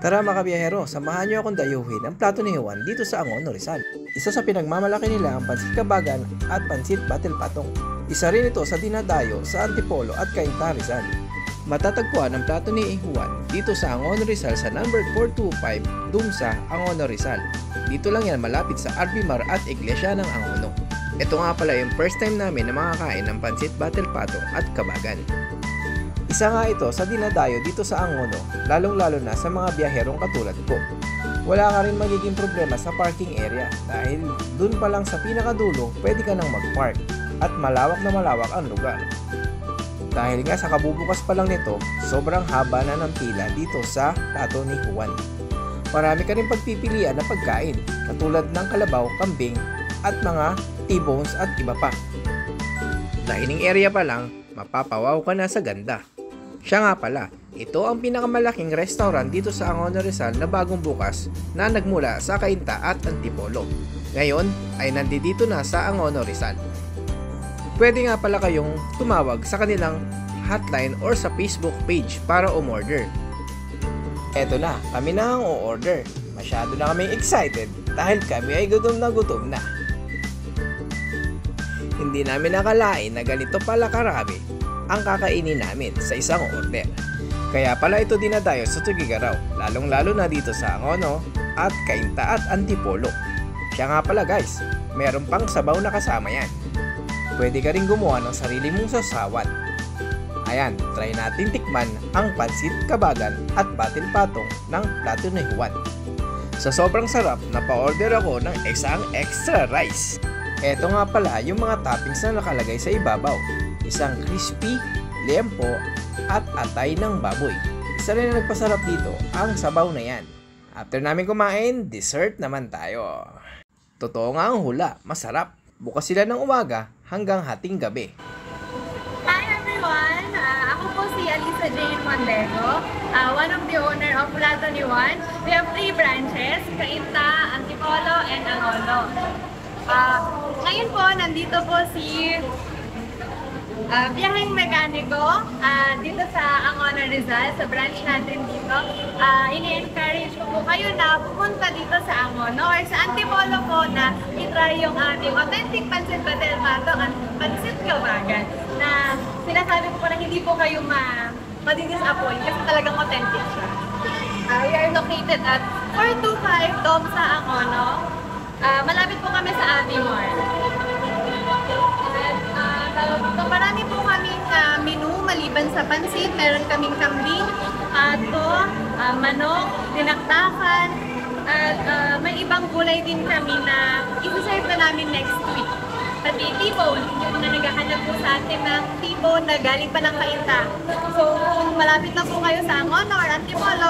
Tara mga kabiyahero, samahan niyo akong dayuhin ang plato ni Juan dito sa Angono, Rizal. Isa sa pinagmamalaki nila ang pansit kabagan at pansit batil patong. Isa rin ito sa dinadayo sa Antipolo at Cainta, Rizal. Matatagpuan ang plato ni Juan dito sa Angono, Rizal sa number 425 Dumsa, Angono, Rizal. Dito lang yan malapit sa Arbimar at Iglesia ng Angono. Ito nga pala yung first time namin na makakain ng pansit batil patong at kabagan. Isa nga ito sa dinadayo dito sa Angono, lalong-lalo na sa mga biyaherong katulad ko. Wala ka rin magiging problema sa parking area dahil dun pa lang sa pinakadulo pwede ka nang mag-park at malawak na malawak ang lugar. Dahil nga sa kabubukas pa lang nito, sobrang haba na ng pila dito sa plato ni Juan. Marami ka rin pagpipilian na pagkain katulad ng kalabaw, kambing at mga T-bones at iba pa. Dining area pa lang, mapapawaw ka na sa ganda. Siya nga pala, ito ang pinakamalaking restaurant dito sa Angono, Rizal na bagong bukas na nagmula sa Cainta at Antipolo. Ngayon ay nandito na sa Angono, Rizal. Pwede nga pala kayong tumawag sa kanilang hotline or sa Facebook page para umorder. Eto na, kami na ang o-order. Masyado na kaming excited dahil kami ay gutom na. Hindi namin nakalain na ganito pala karami ang kakainin namin sa isang order. Kaya pala ito dinadayo sa Tugigaraw, lalong-lalo na dito sa Angono at Cainta at Antipolo. Siya nga pala guys, meron pang sabaw na kasama yan. Pwede ka rin gumawa ng sarili mong sasawan. Ayan, try natin tikman ang pansit kabagan at batil patong ng plato ni Juan. Sa sobrang sarap, napa-order ako ng isang extra rice. Eto nga pala yung mga toppings na nakalagay sa ibabaw. Isang crispy, liempo, at atay ng baboy. Isa rin na nagpasarap dito, ang sabaw na yan. After namin kumain, dessert naman tayo. Totoo nga ang hula, masarap. Bukas sila ng umaga hanggang hating gabi. Hi everyone! Ako po si Alisa Jane Mondego, one of the owner of Plato ni Juan. We have 3 branches, Cainta, Antipolo, and Angono. Ngayon po, nandito po si biyaheng mekaniko dito sa Angono, Rizal, sa branch natin dito. Ini-encourage ko po kayo na pumunta dito sa Angono or sa Antipolo po na itry yung aming authentic pansit batil patong at pansit kabagan na sinasabi ko po na hindi po kayo madidisappoint kasi talagang authentic siya. We are located at 425 Domsa, Angono. Malapit po kami sa Arbimar. So, marami po kaming menu maliban sa pansit. Meron kaming kambing, ato, manok, dinakdakan, at may ibang gulay din kami na i-serve na namin next week. Pati T-bone, yung mga naghahanap po sa atin ng T-bone na galing pa ng Cainta. So kung malapit na po kayo sa Angono or Antipolo,